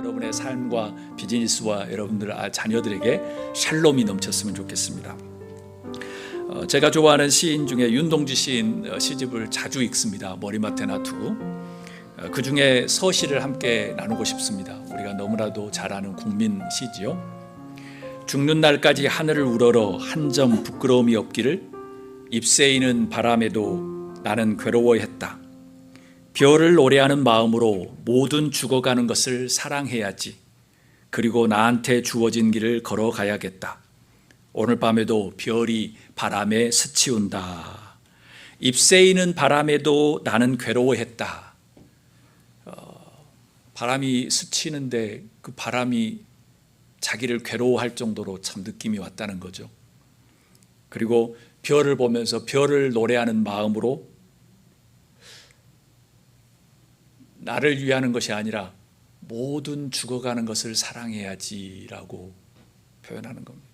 여러분의 삶과 비즈니스와 여러분들 자녀들에게 샬롬이 넘쳤으면 좋겠습니다. 제가 좋아하는 시인 중에 윤동주 시인 시집을 자주 읽습니다. 머리맡에 놔두고. 그 중에 서시를 함께 나누고 싶습니다. 우리가 너무나도 잘 아는 국민 시지요. 죽는 날까지 하늘을 우러러 한 점 부끄러움이 없기를 잎새이는 바람에도 나는 괴로워했다. 별을 노래하는 마음으로 모든 죽어가는 것을 사랑해야지. 그리고 나한테 주어진 길을 걸어가야겠다. 오늘 밤에도 별이 바람에 스치운다. 잎새이는 바람에도 나는 괴로워했다. 바람이 스치는데 그 바람이 자기를 괴로워할 정도로 참 느낌이 왔다는 거죠. 그리고 별을 보면서 별을 노래하는 마음으로 나를 위하는 것이 아니라 모든 죽어가는 것을 사랑해야지라고 표현하는 겁니다.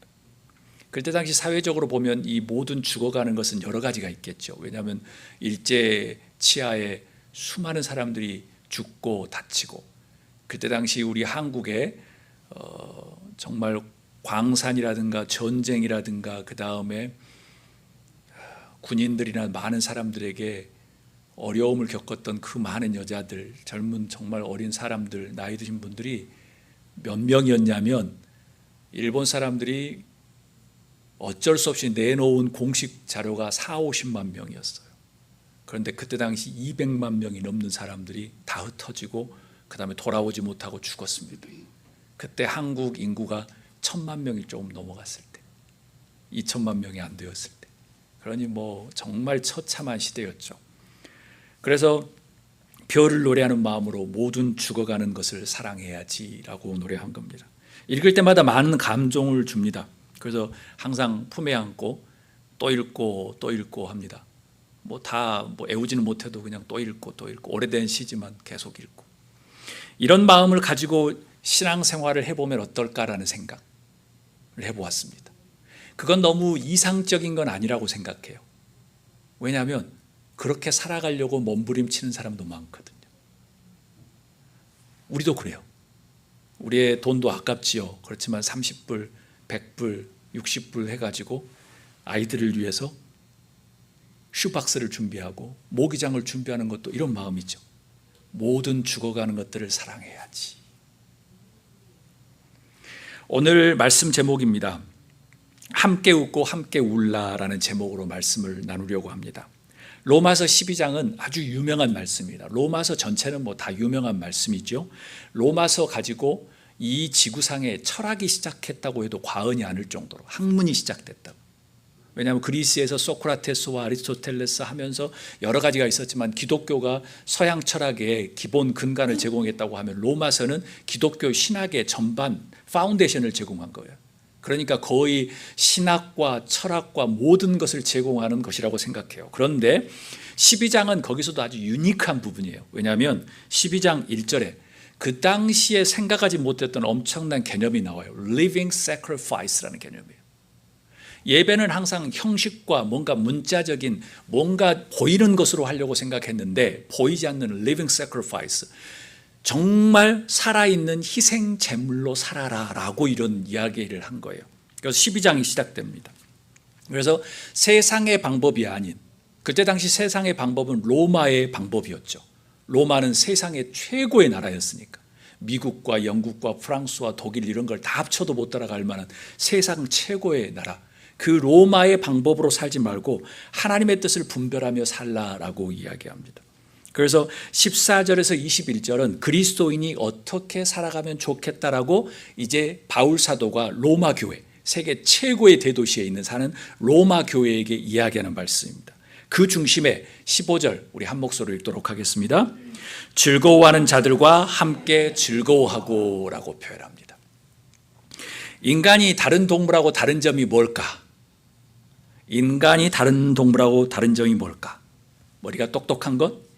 그때 당시 사회적으로 보면 이 모든 죽어가는 것은 여러 가지가 있겠죠. 왜냐하면 일제 치하에 수많은 사람들이 죽고 다치고, 그때 당시 우리 한국에 정말 광산이라든가 전쟁이라든가 그 다음에 군인들이나 많은 사람들에게 어려움을 겪었던 그 많은 여자들, 젊은 정말 어린 사람들, 나이 드신 분들이 몇 명이었냐면 일본 사람들이 어쩔 수 없이 내놓은 공식 자료가 40~50만 명이었어요. 그런데 그때 당시 200만 명이 넘는 사람들이 다 흩어지고 그 다음에 돌아오지 못하고 죽었습니다. 그때 한국 인구가 1000만 명이 조금 넘어갔을 때, 2000만 명이 안 되었을 때, 그러니 정말 처참한 시대였죠. 그래서 별을 노래하는 마음으로 모든 죽어가는 것을 사랑해야지라고 노래한 겁니다. 읽을 때마다 많은 감동을 줍니다. 그래서 항상 품에 안고 또 읽고 또 읽고 합니다. 애우지는 못해도 그냥 또 읽고 또 읽고, 오래된 시지만 계속 읽고. 이런 마음을 가지고 신앙생활을 해보면 어떨까라는 생각을 해보았습니다. 그건 너무 이상적인 건 아니라고 생각해요. 왜냐하면 그렇게 살아가려고 몸부림치는 사람도 많거든요. 우리도 그래요. 우리의 돈도 아깝지요. 그렇지만 30불, 100불, 60불 해가지고 아이들을 위해서 슈박스를 준비하고 모기장을 준비하는 것도 이런 마음이죠. 모든 죽어가는 것들을 사랑해야지. 오늘 말씀 제목입니다. 함께 웃고 함께 울라라는 제목으로 말씀을 나누려고 합니다. 로마서 12장은 아주 유명한 말씀입니다. 로마서 전체는 다 유명한 말씀이죠. 로마서 가지고 이 지구상에 철학이 시작했다고 해도 과언이 아닐 정도로 학문이 시작됐다고. 왜냐하면 그리스에서 소크라테스와 아리스토텔레스 하면서 여러 가지가 있었지만 기독교가 서양 철학의 기본 근간을 제공했다고 하면 로마서는 기독교 신학의 전반 파운데이션을 제공한 거예요. 그러니까 거의 신학과 철학과 모든 것을 제공하는 것이라고 생각해요. 그런데 12장은 거기서도 아주 유니크한 부분이에요. 왜냐하면 12장 1절에 그 당시에 생각하지 못했던 엄청난 개념이 나와요. Living sacrifice라는 개념이에요. 예배는 항상 형식과 뭔가 문자적인 뭔가 보이는 것으로 하려고 생각했는데 보이지 않는 living sacrifice, 정말 살아있는 희생 제물로 살아라 라고 이런 이야기를 한 거예요. 그래서 12장이 시작됩니다. 그래서 세상의 방법이 아닌, 그때 당시 세상의 방법은 로마의 방법이었죠. 로마는 세상의 최고의 나라였으니까. 미국과 영국과 프랑스와 독일 이런 걸 다 합쳐도 못 따라갈 만한 세상 최고의 나라, 그 로마의 방법으로 살지 말고 하나님의 뜻을 분별하며 살라라고 이야기합니다. 그래서 14절에서 21절은 그리스도인이 어떻게 살아가면 좋겠다라고 이제 바울 사도가 로마 교회, 세계 최고의 대도시에 있는 사는 로마 교회에게 이야기하는 말씀입니다. 그 중심에 15절 우리 한 목소리로 읽도록 하겠습니다. 즐거워하는 자들과 함께 즐거워하고 라고 표현합니다. 인간이 다른 동물하고 다른 점이 뭘까? 인간이 다른 동물하고 다른 점이 뭘까? 머리가 똑똑한 것?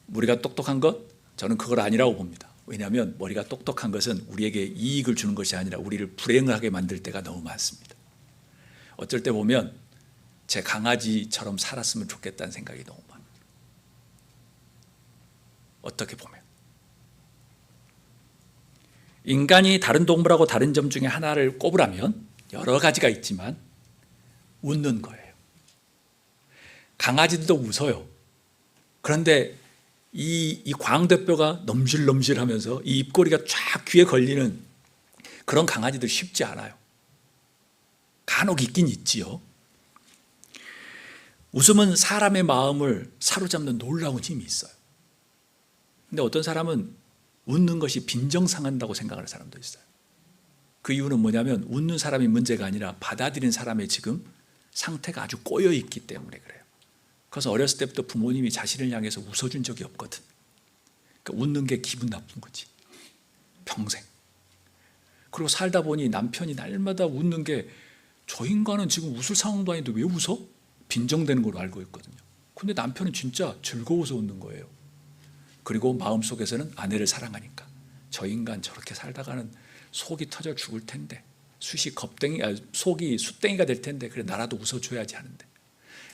우리가 똑똑한 것? 저는 그걸 아니라고 봅니다. 왜냐하면 머리가 똑똑한 것은 우리에게 이익을 주는 것이 아니라 우리를 불행을 하게 만들 때가 너무 많습니다. 어쩔 때 보면 제 강아지처럼 살았으면 좋겠다는 생각이 너무 많아요. 어떻게 보면 인간이 다른 동물하고 다른 점 중에 하나를 꼽으라면 여러 가지가 있지만 웃는 거예요. 강아지들도 웃어요. 그런데 이 광대뼈가 넘실넘실하면서 이 입꼬리가 쫙 귀에 걸리는 그런 강아지들 쉽지 않아요. 간혹 있긴 있지요. 웃음은 사람의 마음을 사로잡는 놀라운 힘이 있어요. 근데 어떤 사람은 웃는 것이 빈정상한다고 생각하는 사람도 있어요. 그 이유는 뭐냐면 웃는 사람이 문제가 아니라 받아들인 사람의 지금 상태가 아주 꼬여있기 때문에 그래요. 그래서 어렸을 때부터 부모님이 자신을 향해서 웃어준 적이 없거든. 그러니까 웃는 게 기분 나쁜 거지. 평생. 그리고 살다 보니 남편이 날마다 웃는 게 저 인간은 지금 웃을 상황도 아닌데 왜 웃어? 빈정되는 걸로 알고 있거든요. 근데 남편은 진짜 즐거워서 웃는 거예요. 그리고 마음속에서는 아내를 사랑하니까 저 인간 저렇게 살다가는 속이 터져 죽을 텐데 속이 숫댕이가 될 텐데 그래 나라도 웃어줘야지 하는데.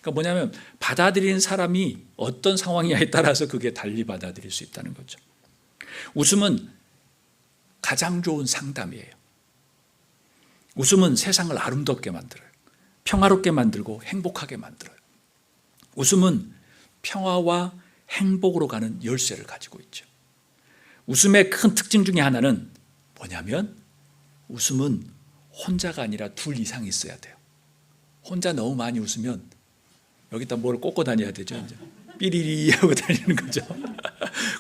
그러니까 뭐냐면 받아들이는 사람이 어떤 상황이냐에 따라서 그게 달리 받아들일 수 있다는 거죠. 웃음은 가장 좋은 상담이에요. 웃음은 세상을 아름답게 만들어요. 평화롭게 만들고 행복하게 만들어요. 웃음은 평화와 행복으로 가는 열쇠를 가지고 있죠. 웃음의 큰 특징 중에 하나는 뭐냐면 웃음은 혼자가 아니라 둘 이상이 있어야 돼요. 혼자 너무 많이 웃으면 여기다 뭘 꽂고 다녀야 되죠. 이제 삐리리 하고 다니는 거죠.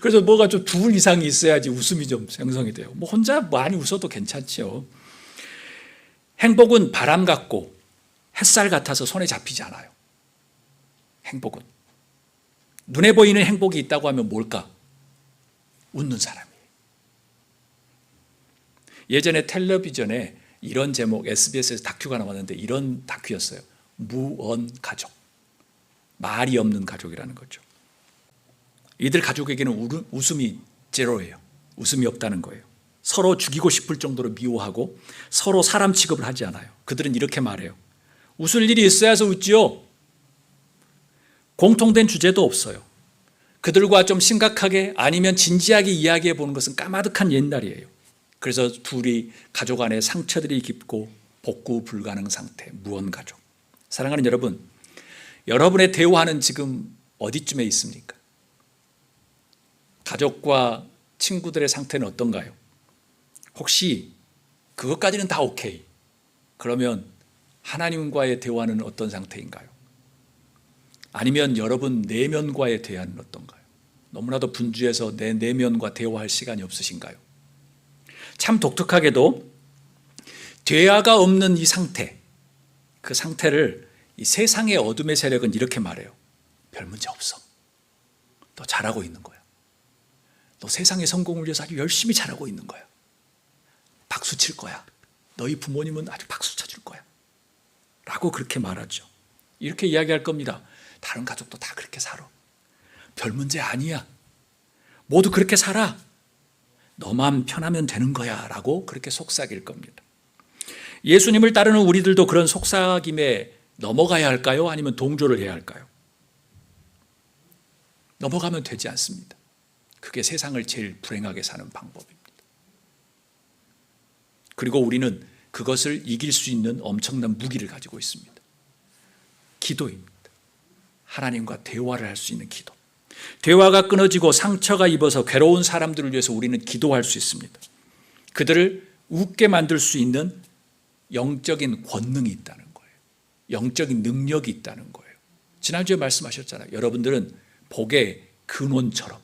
그래서 뭐가 좀 둘 이상이 있어야지 웃음이 좀 생성이 돼요. 뭐 혼자 많이 웃어도 괜찮죠. 행복은 바람 같고 햇살 같아서 손에 잡히지 않아요. 행복은. 눈에 보이는 행복이 있다고 하면 뭘까? 웃는 사람이에요. 예전에 텔레비전에 이런 제목, SBS에서 다큐가 나왔는데 이런 다큐였어요. 무언가족. 말이 없는 가족이라는 거죠. 이들 가족에게는 웃음이 제로예요. 웃음이 없다는 거예요. 서로 죽이고 싶을 정도로 미워하고 서로 사람 취급을 하지 않아요. 그들은 이렇게 말해요. 웃을 일이 있어야서 웃지요. 공통된 주제도 없어요. 그들과 좀 심각하게 아니면 진지하게 이야기해 보는 것은 까마득한 옛날이에요. 그래서 둘이 가족 안에 상처들이 깊고 복구 불가능 상태, 무언가족. 사랑하는 여러분, 여러분의 대화는 지금 어디쯤에 있습니까? 가족과 친구들의 상태는 어떤가요? 혹시 그것까지는 다 오케이. 그러면 하나님과의 대화는 어떤 상태인가요? 아니면 여러분 내면과의 대화는 어떤가요? 너무나도 분주해서 내 내면과 대화할 시간이 없으신가요? 참 독특하게도 대화가 없는 이 상태, 그 상태를 이 세상의 어둠의 세력은 이렇게 말해요. 별 문제 없어. 너 잘하고 있는 거야. 너 세상의 성공을 위해서 아주 열심히 잘하고 있는 거야. 박수 칠 거야. 너희 부모님은 아주 박수 쳐줄 거야. 라고 그렇게 말하죠. 이렇게 이야기할 겁니다. 다른 가족도 다 그렇게 살아. 별 문제 아니야. 모두 그렇게 살아. 너만 편하면 되는 거야. 라고 그렇게 속삭일 겁니다. 예수님을 따르는 우리들도 그런 속삭임에 넘어가야 할까요? 아니면 동조를 해야 할까요? 넘어가면 되지 않습니다. 그게 세상을 제일 불행하게 사는 방법입니다. 그리고 우리는 그것을 이길 수 있는 엄청난 무기를 가지고 있습니다. 기도입니다. 하나님과 대화를 할 수 있는 기도. 대화가 끊어지고 상처가 입어서 괴로운 사람들을 위해서 우리는 기도할 수 있습니다. 그들을 웃게 만들 수 있는 영적인 권능이 있다는 거예요. 영적인 능력이 있다는 거예요. 지난주에 말씀하셨잖아요. 여러분들은 복의 근원처럼,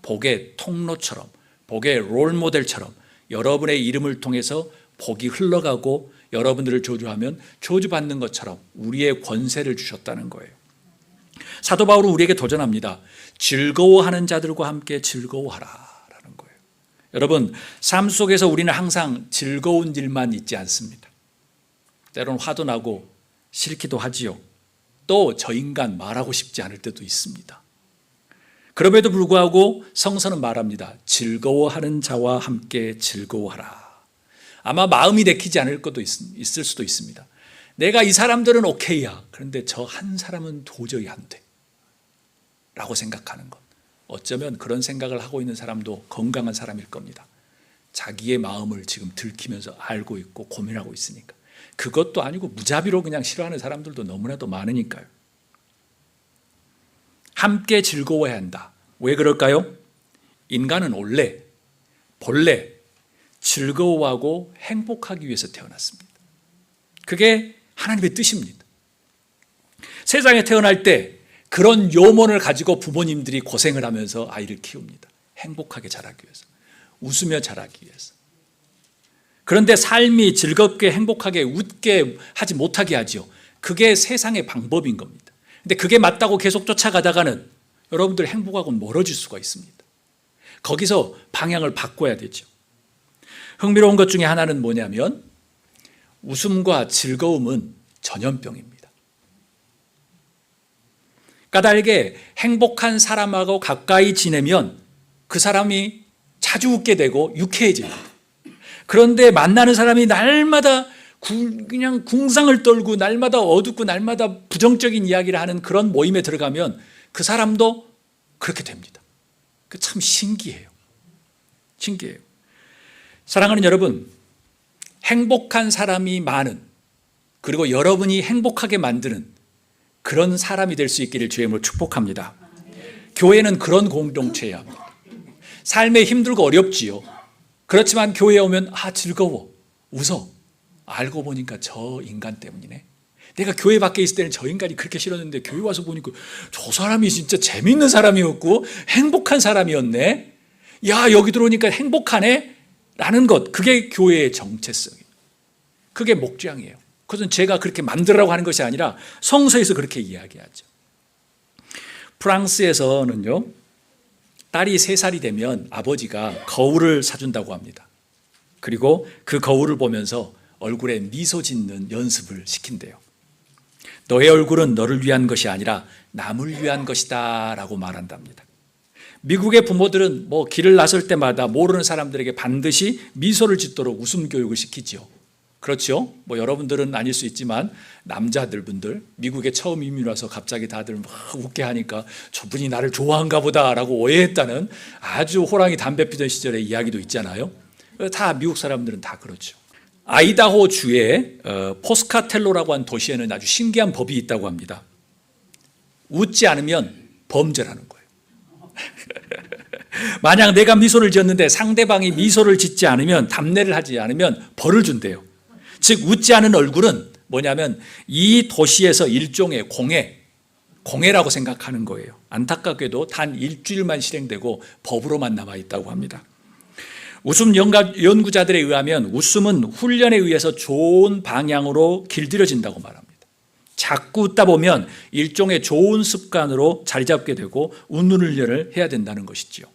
복의 통로처럼, 복의 롤모델처럼 여러분의 이름을 통해서 복이 흘러가고 여러분들을 저주하면 저주받는 것처럼 우리의 권세를 주셨다는 거예요. 사도 바울은 우리에게 도전합니다. 즐거워하는 자들과 함께 즐거워하라 라는 거예요. 여러분, 삶 속에서 우리는 항상 즐거운 일만 있지 않습니다. 때로는 화도 나고 싫기도 하지요. 또 저 인간 말하고 싶지 않을 때도 있습니다. 그럼에도 불구하고 성서는 말합니다. 즐거워하는 자와 함께 즐거워하라. 아마 마음이 내키지 않을 것도 있을 수도 있습니다. 내가 이 사람들은 오케이야. 그런데 저 한 사람은 도저히 안 돼. 라고 생각하는 것. 어쩌면 그런 생각을 하고 있는 사람도 건강한 사람일 겁니다. 자기의 마음을 지금 들키면서 알고 있고 고민하고 있으니까. 그것도 아니고 무자비로 그냥 싫어하는 사람들도 너무나도 많으니까요. 함께 즐거워야 한다. 왜 그럴까요? 인간은 본래 즐거워하고 행복하기 위해서 태어났습니다. 그게 하나님의 뜻입니다. 세상에 태어날 때 그런 요먼을 가지고 부모님들이 고생을 하면서 아이를 키웁니다. 행복하게 자라기 위해서, 웃으며 자라기 위해서. 그런데 삶이 즐겁게 행복하게 웃게 하지 못하게 하죠. 그게 세상의 방법인 겁니다. 근데 그게 맞다고 계속 쫓아가다가는 여러분들 행복하고 멀어질 수가 있습니다. 거기서 방향을 바꿔야 되죠. 흥미로운 것 중에 하나는 뭐냐면 웃음과 즐거움은 전염병입니다. 까닭에 행복한 사람하고 가까이 지내면 그 사람이 자주 웃게 되고 유쾌해집니다. 그런데 만나는 사람이 날마다 그냥 궁상을 떨고 날마다 어둡고 날마다 부정적인 이야기를 하는 그런 모임에 들어가면 그 사람도 그렇게 됩니다. 참 신기해요. 사랑하는 여러분, 행복한 사람이 많은, 그리고 여러분이 행복하게 만드는 그런 사람이 될 수 있기를 주의 이름으로 축복합니다. 교회는 그런 공동체여야 합니다. 삶에 힘들고 어렵지요. 그렇지만 교회에 오면 즐거워, 웃어. 알고 보니까 저 인간 때문이네. 내가 교회 밖에 있을 때는 저 인간이 그렇게 싫었는데 교회 와서 보니까 저 사람이 진짜 재밌는 사람이었고 행복한 사람이었네. 야, 여기 들어오니까 행복하네 라는 것, 그게 교회의 정체성이에요. 그게 목장이에요. 그것은 제가 그렇게 만들라고 하는 것이 아니라 성서에서 그렇게 이야기하죠. 프랑스에서는요, 딸이 3살이 되면 아버지가 거울을 사준다고 합니다. 그리고 그 거울을 보면서 얼굴에 미소 짓는 연습을 시킨대요. 너의 얼굴은 너를 위한 것이 아니라 남을 위한 것이다 라고 말한답니다. 미국의 부모들은 길을 나설 때마다 모르는 사람들에게 반드시 미소를 짓도록 웃음 교육을 시키죠. 그렇죠? 여러분들은 아닐 수 있지만 남자들분들 미국에 처음 이민 와서 갑자기 다들 막 웃게 하니까 저분이 나를 좋아한가 보다라고 오해했다는 아주 호랑이 담배 피던 시절의 이야기도 있잖아요. 다 미국 사람들은 다 그렇죠. 아이다호 주의 포스카텔로라고 하는 도시에는 아주 신기한 법이 있다고 합니다. 웃지 않으면 범죄라는 거예요. 만약 내가 미소를 지었는데 상대방이 미소를 짓지 않으면, 답례를 하지 않으면 벌을 준대요. 즉 웃지 않은 얼굴은 뭐냐면 이 도시에서 일종의 공해라고 생각하는 거예요. 안타깝게도 단 일주일만 실행되고 법으로만 남아있다고 합니다. 웃음 연구자들에 의하면 웃음은 훈련에 의해서 좋은 방향으로 길들여진다고 말합니다. 자꾸 웃다 보면 일종의 좋은 습관으로 자리 잡게 되고 웃는 훈련을 해야 된다는 것이지요.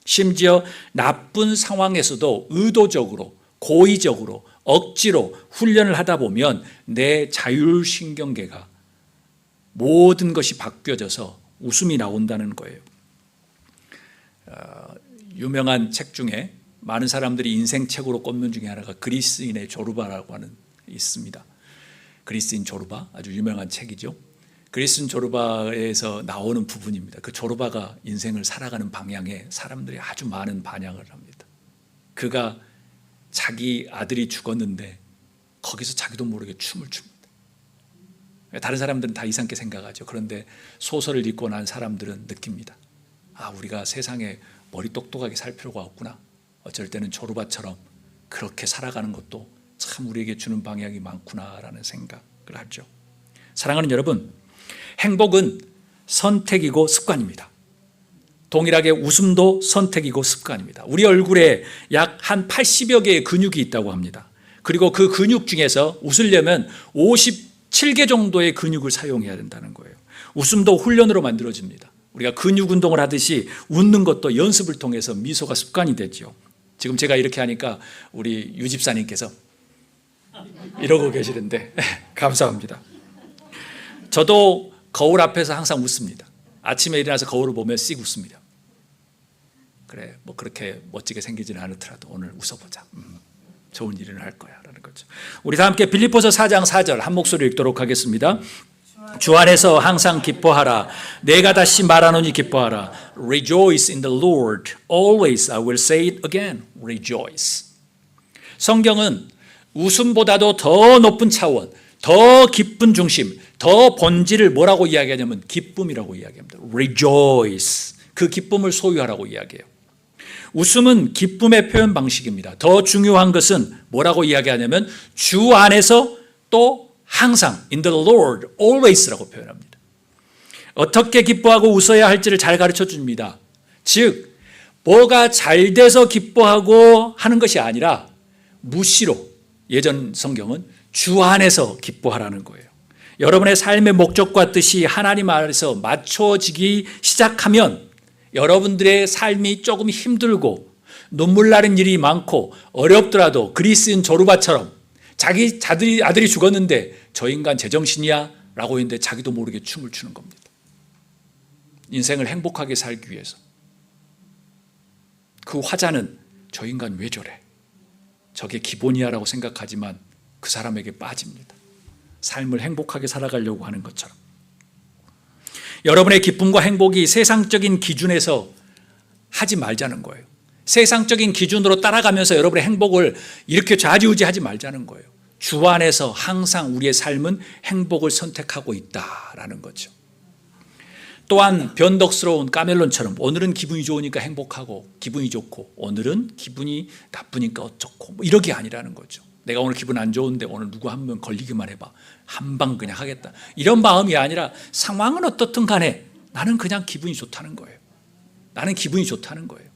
심지어 나쁜 상황에서도 의도적으로, 고의적으로, 억지로 훈련을 하다 보면 내 자율신경계가 모든 것이 바뀌어져서 웃음이 나온다는 거예요. 유명한 책 중에 많은 사람들이 인생 책으로 꼽는 중에 하나가 그리스인의 조르바라고 하는 있습니다. 그리스인 조르바, 아주 유명한 책이죠. 그리스인 조르바에서 나오는 부분입니다. 그 조르바가 인생을 살아가는 방향에 사람들이 아주 많은 반향을 합니다. 그가 자기 아들이 죽었는데 거기서 자기도 모르게 춤을 춥니다. 다른 사람들은 다 이상하게 생각하죠. 그런데 소설을 읽고 난 사람들은 느낍니다. 우리가 세상에 머리 똑똑하게 살 필요가 없구나. 어쩔 때는 조르바처럼 그렇게 살아가는 것도 참 우리에게 주는 방향이 많구나라는 생각을 하죠. 사랑하는 여러분, 행복은 선택이고 습관입니다. 동일하게 웃음도 선택이고 습관입니다. 우리 얼굴에 약 한 80여 개의 근육이 있다고 합니다. 그리고 그 근육 중에서 웃으려면 57개 정도의 근육을 사용해야 된다는 거예요. 웃음도 훈련으로 만들어집니다. 우리가 근육 운동을 하듯이 웃는 것도 연습을 통해서 미소가 습관이 되죠. 지금 제가 이렇게 하니까 우리 유 집사님께서 이러고 계시는데 감사합니다. 저도 거울 앞에서 항상 웃습니다. 아침에 일어나서 거울을 보면 씩 웃습니다. 그래, 그렇게 멋지게 생기지는 않더라도 오늘 웃어보자. 좋은 일을 할 거야 라는 거죠. 우리 다 함께 빌립보서 4장 4절 한 목소리 읽도록 하겠습니다. 주 안에서 항상 기뻐하라. 내가 다시 말하노니 기뻐하라. Rejoice in the Lord. Always I will say it again. Rejoice. 성경은 웃음보다도 더 높은 차원, 더 깊은 중심, 더 본질을 뭐라고 이야기하냐면 기쁨이라고 이야기합니다. Rejoice. 그 기쁨을 소유하라고 이야기해요. 웃음은 기쁨의 표현 방식입니다. 더 중요한 것은 뭐라고 이야기하냐면 주 안에서 또 항상 in the Lord always라고 표현합니다. 어떻게 기뻐하고 웃어야 할지를 잘 가르쳐 줍니다. 즉 뭐가 잘 돼서 기뻐하고 하는 것이 아니라 무시로 예전 성경은 주 안에서 기뻐하라는 거예요. 여러분의 삶의 목적과 뜻이 하나님 안에서 맞춰지기 시작하면 여러분들의 삶이 조금 힘들고 눈물 나는 일이 많고 어렵더라도 그리스인 조르바처럼 자기 아들이 죽었는데 저 인간 제정신이야? 라고 했는데 자기도 모르게 춤을 추는 겁니다. 인생을 행복하게 살기 위해서. 그 화자는 저 인간 왜 저래? 저게 기본이야 라고 생각하지만 그 사람에게 빠집니다. 삶을 행복하게 살아가려고 하는 것처럼. 여러분의 기쁨과 행복이 세상적인 기준에서 하지 말자는 거예요. 세상적인 기준으로 따라가면서 여러분의 행복을 이렇게 좌지우지하지 말자는 거예요. 주 안에서 항상 우리의 삶은 행복을 선택하고 있다라는 거죠. 또한 변덕스러운 까멜론처럼 오늘은 기분이 좋으니까 행복하고 기분이 좋고 오늘은 기분이 나쁘니까 어쩌고 뭐 이러게 아니라는 거죠. 내가 오늘 기분 안 좋은데 오늘 누구 한 명 걸리기만 해봐. 한 방 그냥 하겠다. 이런 마음이 아니라 상황은 어떻든 간에 나는 그냥 기분이 좋다는 거예요. 나는 기분이 좋다는 거예요.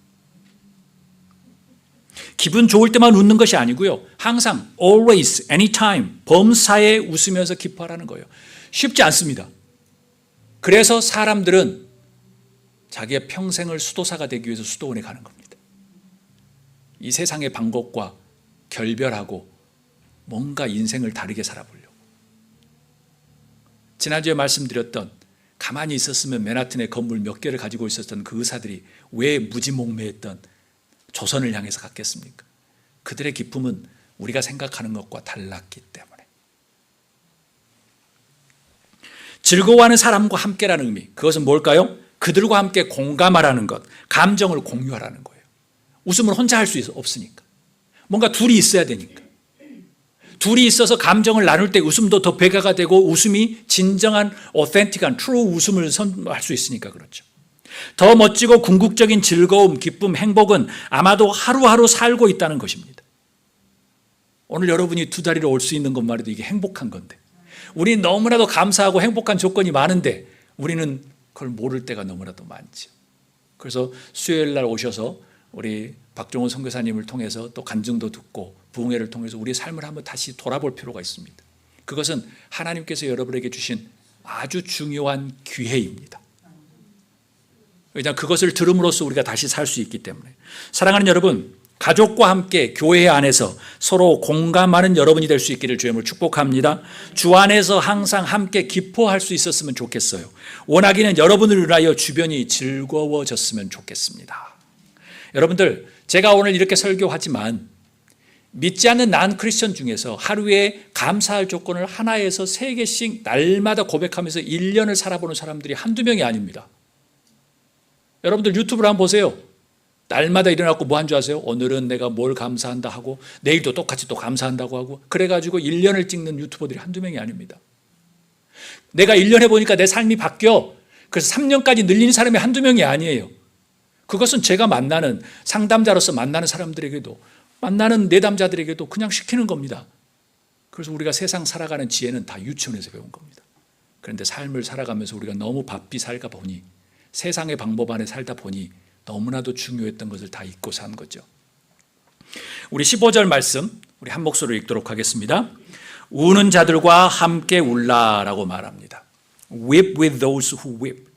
기분 좋을 때만 웃는 것이 아니고요. 항상 always, anytime, 범사에 웃으면서 기뻐하라는 거예요. 쉽지 않습니다. 그래서 사람들은 자기의 평생을 수도사가 되기 위해서 수도원에 가는 겁니다. 이 세상의 방법과 결별하고 뭔가 인생을 다르게 살아보려고. 지난주에 말씀드렸던 가만히 있었으면 맨하튼의 건물 몇 개를 가지고 있었던 그 의사들이 왜 무지몽매했던 조선을 향해서 갔겠습니까? 그들의 기쁨은 우리가 생각하는 것과 달랐기 때문에. 즐거워하는 사람과 함께라는 의미, 그것은 뭘까요? 그들과 함께 공감하라는 것, 감정을 공유하라는 거예요. 웃음을 혼자 할 수 없으니까. 뭔가 둘이 있어야 되니까. 둘이 있어서 감정을 나눌 때 웃음도 더 배가가 되고 웃음이 진정한 authentic한 true 웃음을 선할 수 있으니까 그렇죠. 더 멋지고 궁극적인 즐거움, 기쁨, 행복은 아마도 하루하루 살고 있다는 것입니다. 오늘 여러분이 두 다리로 올 수 있는 것만 해도 이게 행복한 건데 우리는 너무나도 감사하고 행복한 조건이 많은데 우리는 그걸 모를 때가 너무나도 많죠. 그래서 수요일 날 오셔서 우리 박종훈 선교사님을 통해서 또 간증도 듣고 부흥회를 통해서 우리의 삶을 한번 다시 돌아볼 필요가 있습니다. 그것은 하나님께서 여러분에게 주신 아주 중요한 기회입니다. 왜냐하면 그것을 들음으로써 우리가 다시 살 수 있기 때문에. 사랑하는 여러분, 가족과 함께 교회 안에서 서로 공감하는 여러분이 될 수 있기를 주님을 축복합니다. 주 안에서 항상 함께 기뻐할 수 있었으면 좋겠어요. 원하기는 여러분을 위하여 주변이 즐거워졌으면 좋겠습니다. 여러분들, 제가 오늘 이렇게 설교하지만 믿지 않는 난 크리스천 중에서 하루에 감사할 조건을 하나에서 3개씩 날마다 고백하면서 1년을 살아보는 사람들이 한두 명이 아닙니다. 여러분들 유튜브를 한번 보세요. 날마다 일어나고 뭐 한 줄 아세요? 오늘은 내가 뭘 감사한다 하고 내일도 똑같이 또 감사한다고 하고 그래가지고 1년을 찍는 유튜버들이 한두 명이 아닙니다. 내가 1년 해보니까 내 삶이 바뀌어. 그래서 3년까지 늘린 사람이 한두 명이 아니에요. 그것은 제가 만나는 상담자로서 만나는 사람들에게도 만나는 내담자들에게도 그냥 시키는 겁니다. 그래서 우리가 세상 살아가는 지혜는 다 유치원에서 배운 겁니다. 그런데 삶을 살아가면서 우리가 너무 바삐 살다 보니 세상의 방법 안에 살다 보니 너무나도 중요했던 것을 다 잊고 산 거죠. 우리 15절 말씀 우리 한 목소리로 읽도록 하겠습니다. 우는 자들과 함께 울라라고 말합니다. Weep with those who weep.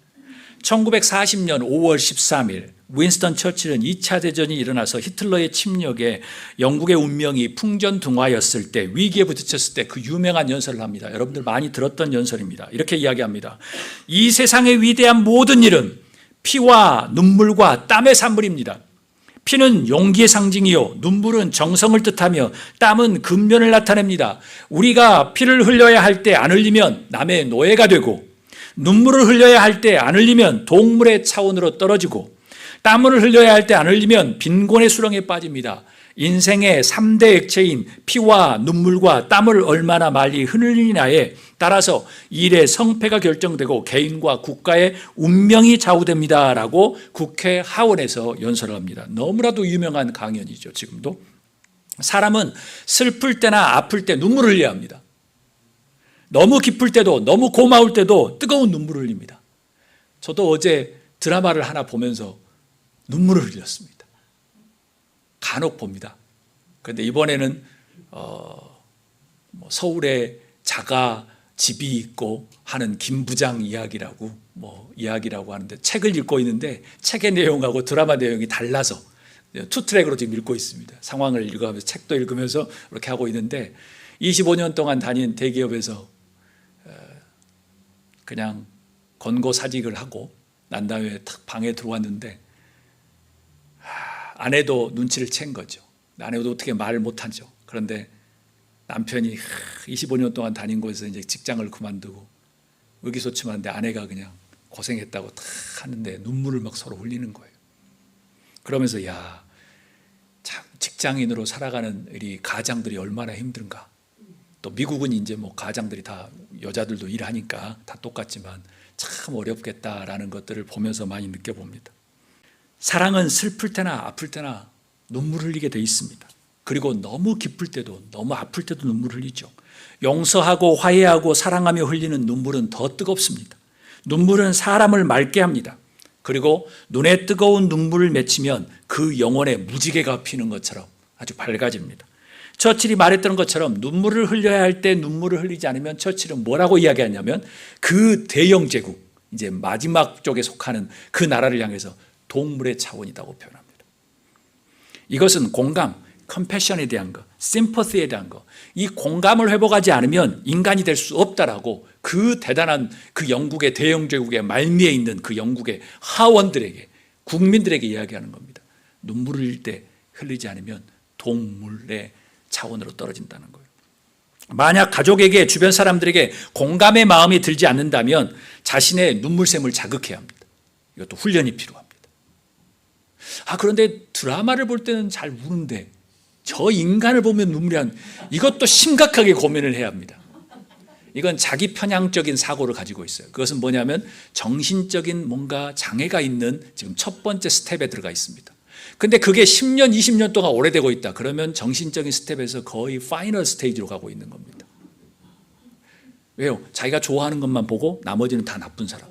1940년 5월 13일 윈스턴 처칠은 2차 대전이 일어나서 히틀러의 침략에 영국의 운명이 풍전등화였을 때 위기에 부딪혔을 때 그 유명한 연설을 합니다. 여러분들 많이 들었던 연설입니다. 이렇게 이야기합니다. 이 세상의 위대한 모든 일은 피와 눈물과 땀의 산물입니다. 피는 용기의 상징이요 눈물은 정성을 뜻하며 땀은 근면을 나타냅니다. 우리가 피를 흘려야 할 때 안 흘리면 남의 노예가 되고 눈물을 흘려야 할 때 안 흘리면 동물의 차원으로 떨어지고 땀을 흘려야 할 때 안 흘리면 빈곤의 수렁에 빠집니다. 인생의 3대 액체인 피와 눈물과 땀을 얼마나 많이 흘리느냐에 따라서 일의 성패가 결정되고 개인과 국가의 운명이 좌우됩니다 라고 국회 하원에서 연설을 합니다. 너무나도 유명한 강연이죠. 지금도 사람은 슬플 때나 아플 때 눈물을 흘려야 합니다. 너무 기쁠 때도 너무 고마울 때도 뜨거운 눈물을 흘립니다. 저도 어제 드라마를 하나 보면서 눈물을 흘렸습니다. 간혹 봅니다. 그런데 이번에는 서울에 자가 집이 있고 하는 김 부장 이야기라고 하는데 책을 읽고 있는데 책의 내용하고 드라마 내용이 달라서 투 트랙으로 지금 읽고 있습니다. 상황을 읽어가면서 책도 읽으면서 이렇게 하고 있는데 25년 동안 다닌 대기업에서 그냥 권고사직을 하고 난 다음에 탁 방에 들어왔는데 아내도 눈치를 챈 거죠. 아내도 어떻게 말을 못하죠. 그런데 남편이 25년 동안 다닌 곳에서 이제 직장을 그만두고 의기소침한데 아내가 그냥 고생했다고 다 하는데 눈물을 막 서로 흘리는 거예요. 그러면서 야, 참 직장인으로 살아가는 우리 가장들이 얼마나 힘든가. 또 미국은 이제 뭐 가장들이 다 여자들도 일하니까 다 똑같지만 참 어렵겠다라는 것들을 보면서 많이 느껴봅니다. 사랑은 슬플 때나 아플 때나 눈물 흘리게 돼 있습니다. 그리고 너무 기쁠 때도 너무 아플 때도 눈물 흘리죠. 용서하고 화해하고 사랑하며 흘리는 눈물은 더 뜨겁습니다. 눈물은 사람을 맑게 합니다. 그리고 눈에 뜨거운 눈물을 맺히면 그 영혼에 무지개가 피는 것처럼 아주 밝아집니다. 처칠이 말했던 것처럼 눈물을 흘려야 할 때 눈물을 흘리지 않으면 처칠은 뭐라고 이야기하냐면 그 대영 제국, 이제 마지막 쪽에 속하는 그 나라를 향해서 동물의 차원이라고 표현합니다. 이것은 공감, 컴패션에 대한 것, 심퍼시에 대한 것, 이 공감을 회복하지 않으면 인간이 될 수 없다라고 그 대단한 그 영국의 대영 제국의 말미에 있는 그 영국의 하원들에게, 국민들에게 이야기하는 겁니다. 눈물을 흘릴 때 흘리지 않으면 동물의 차원으로 떨어진다는 거예요. 만약 가족에게, 주변 사람들에게 공감의 마음이 들지 않는다면 자신의 눈물샘을 자극해야 합니다. 이것도 훈련이 필요합니다. 그런데 드라마를 볼 때는 잘 우는데 저 인간을 보면 눈물이 이것도 심각하게 고민을 해야 합니다. 이건 자기 편향적인 사고를 가지고 있어요. 그것은 뭐냐면 정신적인 뭔가 장애가 있는 지금 첫 번째 스텝에 들어가 있습니다. 근데 그게 10년, 20년 동안 오래되고 있다. 그러면 정신적인 스텝에서 거의 파이널 스테이지로 가고 있는 겁니다. 왜요? 자기가 좋아하는 것만 보고 나머지는 다 나쁜 사람.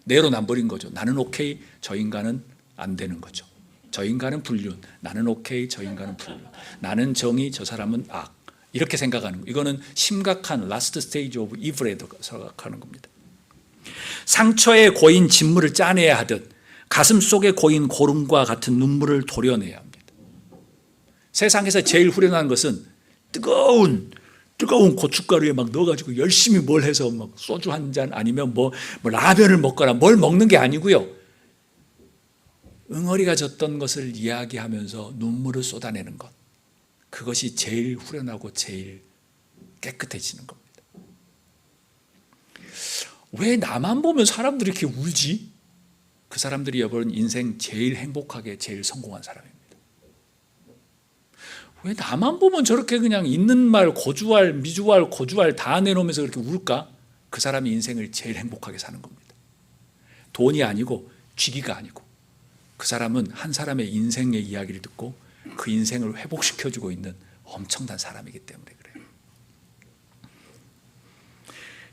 내로남불인 거죠. 나는 오케이, 저 인간은 안 되는 거죠. 저 인간은 불륜, 나는 오케이, 저 인간은 불륜. 나는 정의, 저 사람은 악. 이렇게 생각하는 거예요. 이거는 심각한 라스트 스테이지 오브 이블에 생각하는 겁니다. 상처에 고인 진물을 짜내야 하듯 가슴 속에 고인 고름과 같은 눈물을 도려내야 합니다. 세상에서 제일 후련한 것은 뜨거운 고춧가루에 막 넣어가지고 열심히 뭘 해서 막 소주 한 잔 아니면 뭐 라면을 먹거나 뭘 먹는 게 아니고요. 응어리가 졌던 것을 이야기하면서 눈물을 쏟아내는 것. 그것이 제일 후련하고 제일 깨끗해지는 겁니다. 왜 나만 보면 사람들이 이렇게 울지? 그 사람들이 여러분 인생 제일 행복하게 제일 성공한 사람입니다. 왜 나만 보면 저렇게 그냥 있는 말, 고주알, 미주알, 고주알 다 내놓으면서 그렇게 울까? 그 사람이 인생을 제일 행복하게 사는 겁니다. 돈이 아니고 쥐기가 아니고 그 사람은 한 사람의 인생의 이야기를 듣고 그 인생을 회복시켜주고 있는 엄청난 사람이기 때문에 그래요.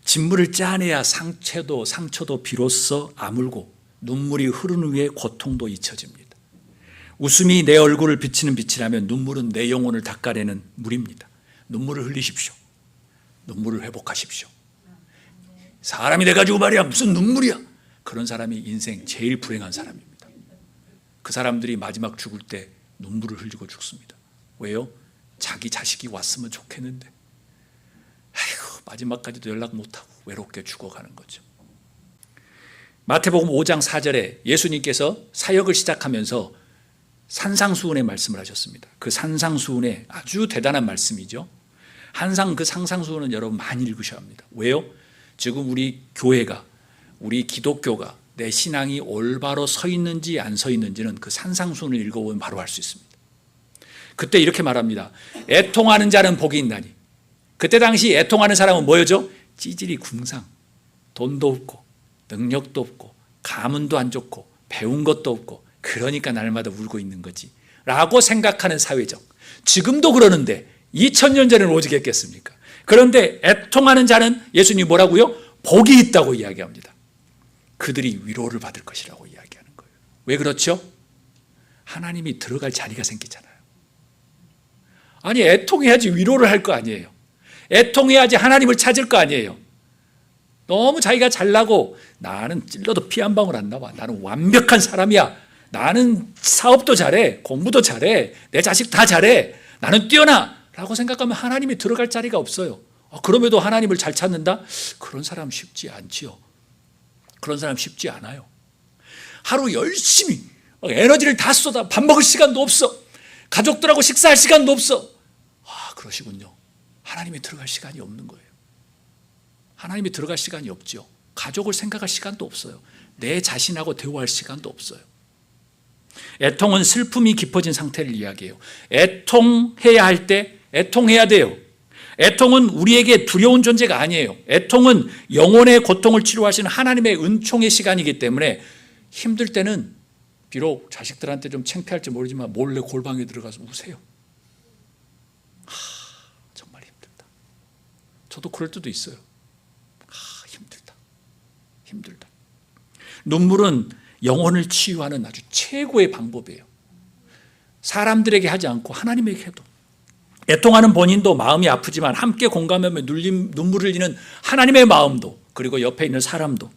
진물을 짜내야 상처도 비로소 아물고 눈물이 흐른 후에 고통도 잊혀집니다. 웃음이 내 얼굴을 비치는 빛이라면 눈물은 내 영혼을 닦아내는 물입니다. 눈물을 흘리십시오. 눈물을 회복하십시오. 사람이 돼가지고 말이야 무슨 눈물이야. 그런 사람이 인생 제일 불행한 사람입니다. 그 사람들이 마지막 죽을 때 눈물을 흘리고 죽습니다. 왜요? 자기 자식이 왔으면 좋겠는데 마지막까지도 연락 못하고 외롭게 죽어가는 거죠. 마태복음 5장 4절에 예수님께서 사역을 시작하면서 산상수훈의 말씀을 하셨습니다. 그 산상수훈의 아주 대단한 말씀이죠. 항상 그 산상수훈은 여러분 많이 읽으셔야 합니다. 왜요? 지금 우리 교회가, 우리 기독교가 내 신앙이 올바로 서 있는지 안 서 있는지는 그 산상수훈을 읽어보면 바로 알 수 있습니다. 그때 이렇게 말합니다. 애통하는 자는 복이 있나니. 그때 당시 애통하는 사람은 뭐였죠? 찌질이 궁상, 돈도 없고 능력도 없고 가문도 안 좋고 배운 것도 없고 그러니까 날마다 울고 있는 거지 라고 생각하는 사회적. 지금도 그러는데 2000년 전에는 오직 했겠습니까? 그런데 애통하는 자는 예수님이 뭐라고요? 복이 있다고 이야기합니다. 그들이 위로를 받을 것이라고 이야기하는 거예요. 왜 그렇죠? 하나님이 들어갈 자리가 생기잖아요. 아니 애통해야지 위로를 할 거 아니에요. 애통해야지 하나님을 찾을 거 아니에요. 너무 자기가 잘나고 나는 찔러도 피 한 방울 안 나와. 나는 완벽한 사람이야. 나는 사업도 잘해. 공부도 잘해. 내 자식 다 잘해. 나는 뛰어나. 라고 생각하면 하나님이 들어갈 자리가 없어요. 그럼에도 하나님을 잘 찾는다? 그런 사람 쉽지 않지요. 그런 사람 쉽지 않아요. 하루 열심히 에너지를 다 쏟아. 밥 먹을 시간도 없어. 가족들하고 식사할 시간도 없어. 그러시군요. 하나님이 들어갈 시간이 없는 거예요. 하나님이 들어갈 시간이 없죠. 가족을 생각할 시간도 없어요. 내 자신하고 대화할 시간도 없어요. 애통은 슬픔이 깊어진 상태를 이야기해요. 애통해야 할 때 애통해야 돼요. 애통은 우리에게 두려운 존재가 아니에요. 애통은 영혼의 고통을 치료하시는 하나님의 은총의 시간이기 때문에 힘들 때는 비록 자식들한테 좀 창피할지 모르지만 몰래 골방에 들어가서 우세요. 정말 힘들다. 저도 그럴 때도 있어요. 힘들다. 눈물은 영혼을 치유하는 아주 최고의 방법이에요. 사람들에게 하지 않고 하나님에게 해도. 애통하는 본인도 마음이 아프지만 함께 공감하며 눈물을 흘리는 하나님의 마음도, 그리고 옆에 있는 사람도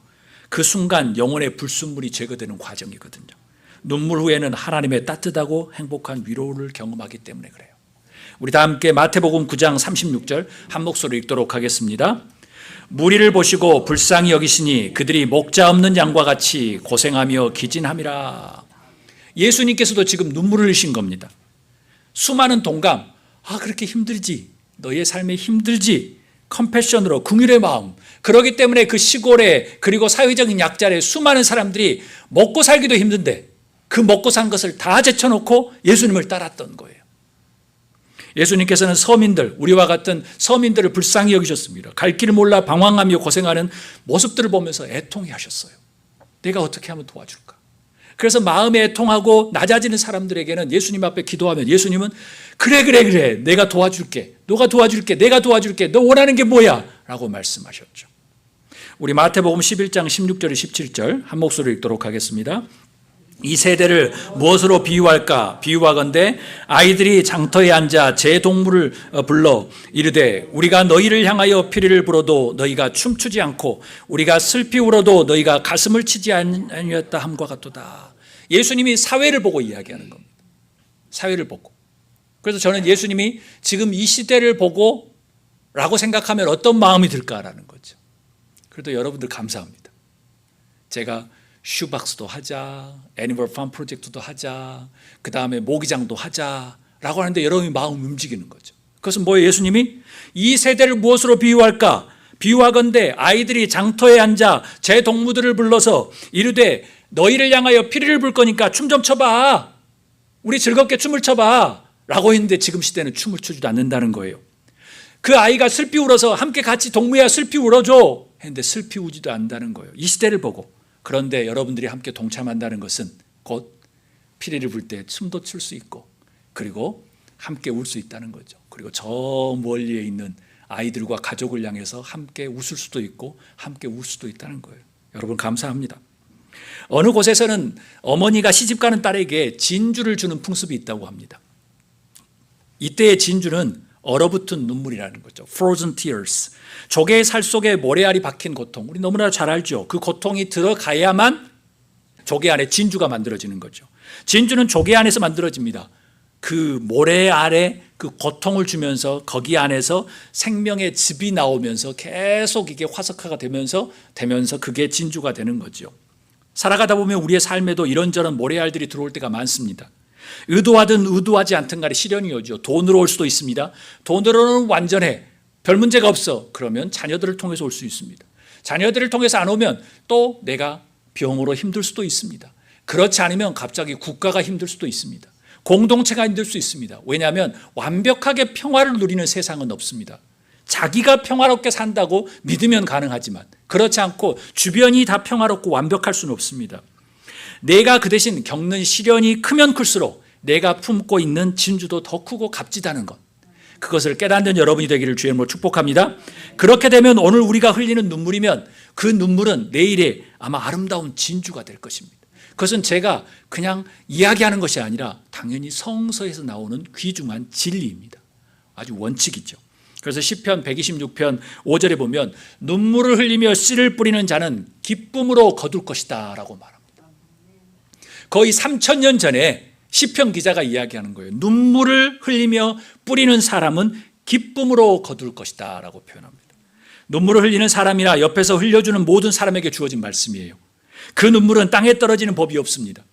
그 순간 영혼의 불순물이 제거되는 과정이거든요. 눈물 후에는 하나님의 따뜻하고 행복한 위로를 경험하기 때문에 그래요. 우리 다 함께 마태복음 9장 36절 한 목소리로 읽도록 하겠습니다. 무리를 보시고 불쌍히 여기시니 그들이 목자 없는 양과 같이 고생하며 기진함이라. 예수님께서도 지금 눈물을 흘리신 겁니다. 수많은 동감, 그렇게 힘들지, 너의 삶이 힘들지, 컴패션으로 긍휼의 마음. 그렇기 때문에 그 시골에 그리고 사회적인 약자의 수많은 사람들이 먹고 살기도 힘든데 그 먹고 산 것을 다 제쳐놓고 예수님을 따랐던 거예요. 예수님께서는 서민들, 우리와 같은 서민들을 불쌍히 여기셨습니다. 갈 길을 몰라 방황하며 고생하는 모습들을 보면서 애통해 하셨어요. 내가 어떻게 하면 도와줄까? 그래서 마음에 애통하고 낮아지는 사람들에게는 예수님 앞에 기도하면 예수님은 그래 내가 도와줄게. 너가 도와줄게. 내가 도와줄게. 너 원하는 게 뭐야? 라고 말씀하셨죠. 우리 마태복음 11장 16절 17절 한 목소리로 읽도록 하겠습니다. 이 세대를 무엇으로 비유할까? 비유하건대 아이들이 장터에 앉아 제 동물을 불러 이르되 우리가 너희를 향하여 피리를 불어도 너희가 춤추지 않고 우리가 슬피 울어도 너희가 가슴을 치지 아니었다 함과 같도다. 예수님이 사회를 보고 이야기하는 겁니다. 사회를 보고. 그래서 저는 예수님이 지금 이 시대를 보고 라고 생각하면 어떤 마음이 들까라는 거죠. 그래도 여러분들 감사합니다. 제가 슈박스도 하자, 애니멀 팜 프로젝트도 하자, 그 다음에 모기장도 하자라고 하는데 여러분이 마음 움직이는 거죠. 그것은 뭐예요? 예수님이 이 세대를 무엇으로 비유할까? 비유하건대 아이들이 장터에 앉아 제 동무들을 불러서 이르되 너희를 향하여 피리를 불 거니까 춤 좀 춰봐. 우리 즐겁게 춤을 춰봐. 라고 했는데 지금 시대는 춤을 추지도 않는다는 거예요. 그 아이가 슬피 울어서 함께 같이 동무야 슬피 울어줘 했는데 슬피 우지도 않는다는 거예요. 이 시대를 보고. 그런데 여러분들이 함께 동참한다는 것은 곧 피리를 불 때 춤도 출 수 있고 그리고 함께 울 수 있다는 거죠. 그리고 저 멀리에 있는 아이들과 가족을 향해서 함께 웃을 수도 있고 함께 울 수도 있다는 거예요. 여러분 감사합니다. 어느 곳에서는 어머니가 시집가는 딸에게 진주를 주는 풍습이 있다고 합니다. 이때의 진주는 얼어붙은 눈물이라는 거죠. Frozen tears. 조개의 살 속에 모래알이 박힌 고통. 우리 너무나 잘 알죠. 그 고통이 들어가야만 조개 안에 진주가 만들어지는 거죠. 진주는 조개 안에서 만들어집니다. 그 모래알에 그 고통을 주면서 거기 안에서 생명의 즙이 나오면서 계속 이게 화석화가 되면서 그게 진주가 되는 거죠. 살아가다 보면 우리의 삶에도 이런저런 모래알들이 들어올 때가 많습니다. 의도하든 의도하지 않든 간에 시련이 오죠. 돈으로 올 수도 있습니다. 돈으로는 완전해. 별 문제가 없어. 그러면 자녀들을 통해서 올 수 있습니다. 자녀들을 통해서 안 오면 또 내가 병으로 힘들 수도 있습니다. 그렇지 않으면 갑자기 국가가 힘들 수도 있습니다. 공동체가 힘들 수 있습니다. 왜냐하면 완벽하게 평화를 누리는 세상은 없습니다. 자기가 평화롭게 산다고 믿으면 가능하지만 그렇지 않고 주변이 다 평화롭고 완벽할 수는 없습니다. 내가 그 대신 겪는 시련이 크면 클수록 내가 품고 있는 진주도 더 크고 값지다는 것, 그것을 깨닫는 여러분이 되기를 주의 이름으로 축복합니다. 그렇게 되면 오늘 우리가 흘리는 눈물이면 그 눈물은 내일에 아마 아름다운 진주가 될 것입니다. 그것은 제가 그냥 이야기하는 것이 아니라 당연히 성서에서 나오는 귀중한 진리입니다. 아주 원칙이죠. 그래서 시편 126편 5절에 보면 눈물을 흘리며 씨를 뿌리는 자는 기쁨으로 거둘 것이다 라고 말합니다. 거의 3000년 전에 시편 기자가 이야기하는 거예요. 눈물을 흘리며 뿌리는 사람은 기쁨으로 거둘 것이다 라고 표현합니다. 눈물을 흘리는 사람이나 옆에서 흘려주는 모든 사람에게 주어진 말씀이에요. 그 눈물은 땅에 떨어지는 법이 없습니다.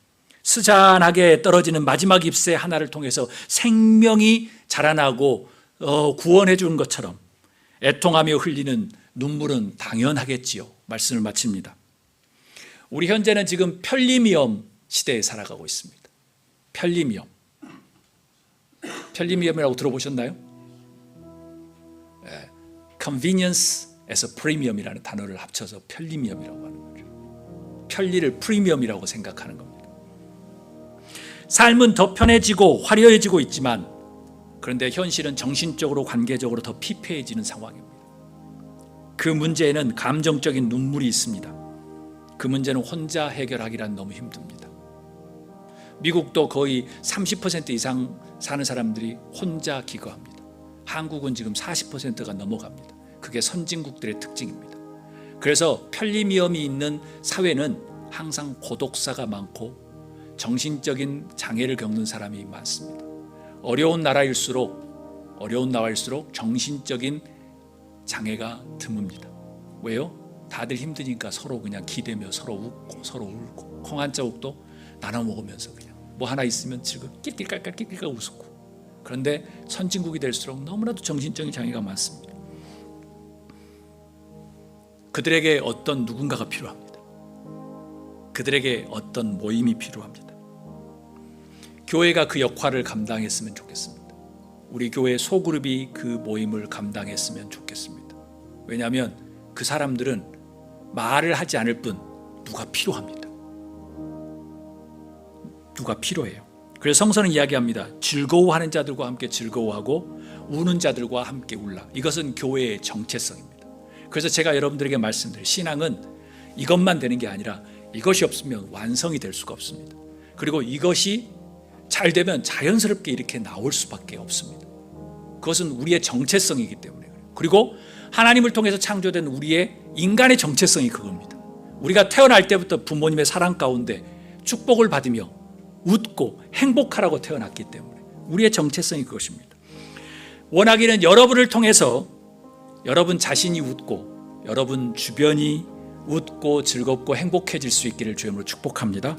스잔하게 떨어지는 마지막 잎새 하나를 통해서 생명이 자라나고 구원해 주는 것처럼 애통하며 흘리는 눈물은 당연하겠지요. 말씀을 마칩니다. 우리 현재는 지금 편리미엄 시대에 살아가고 있습니다. 편리미엄. 편리미엄이라고 들어보셨나요? Convenience as a premium이라는 단어를 합쳐서 편리미엄이라고 하는 거죠. 편리를 프리미엄이라고 생각하는 겁니다. 삶은 더 편해지고 화려해지고 있지만 그런데 현실은 정신적으로 관계적으로 더 피폐해지는 상황입니다. 그 문제에는 감정적인 눈물이 있습니다. 그 문제는 혼자 해결하기란 너무 힘듭니다. 미국도 거의 30% 이상 사는 사람들이 혼자 기거합니다. 한국은 지금 40%가 넘어갑니다. 그게 선진국들의 특징입니다. 그래서 편리미엄이 있는 사회는 항상 고독사가 많고 정신적인 장애를 겪는 사람이 많습니다. 어려운 나라일수록 정신적인 장애가 드뭅니다. 왜요? 다들 힘드니까 서로 그냥 기대며 서로 웃고 서로 울고 콩 한 자국도 나눠 먹으면서 그냥 뭐 하나 있으면 지금 낄낄깔깔 웃고. 그런데 선진국이 될수록 너무나도 정신적인 장애가 많습니다. 그들에게 어떤 누군가가 필요합니다. 그들에게 어떤 모임이 필요합니다. 교회가 그 역할을 감당했으면 좋겠습니다. 우리 교회 소그룹이 그 모임을 감당했으면 좋겠습니다. 왜냐하면 그 사람들은 말을 하지 않을 뿐 누가 필요합니다. 누가 필요해요. 그래서 성서는 이야기합니다. 즐거워하는 자들과 함께 즐거워하고 우는 자들과 함께 울라. 이것은 교회의 정체성입니다. 그래서 제가 여러분들에게 말씀드릴 신앙은 이것만 되는 게 아니라 이것이 없으면 완성이 될 수가 없습니다. 그리고 이것이 잘 되면 자연스럽게 이렇게 나올 수밖에 없습니다. 그것은 우리의 정체성이기 때문에 그래요. 그리고 하나님을 통해서 창조된 우리의 인간의 정체성이 그겁니다. 우리가 태어날 때부터 부모님의 사랑 가운데 축복을 받으며 웃고 행복하라고 태어났기 때문에 우리의 정체성이 그것입니다. 원하기는 여러분을 통해서 여러분 자신이 웃고 여러분 주변이 웃고 즐겁고 행복해질 수 있기를 주의 이름으로 축복합니다.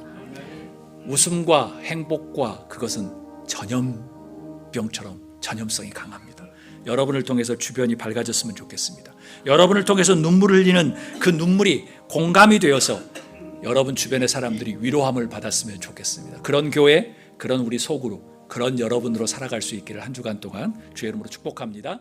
웃음과 행복과 그것은 전염병처럼 전염성이 강합니다. 여러분을 통해서 주변이 밝아졌으면 좋겠습니다. 여러분을 통해서 눈물을 흘리는 그 눈물이 공감이 되어서 여러분 주변의 사람들이 위로함을 받았으면 좋겠습니다. 그런 교회, 그런 우리 속으로, 그런 여러분으로 살아갈 수 있기를 한 주간 동안 주의 이름으로 축복합니다.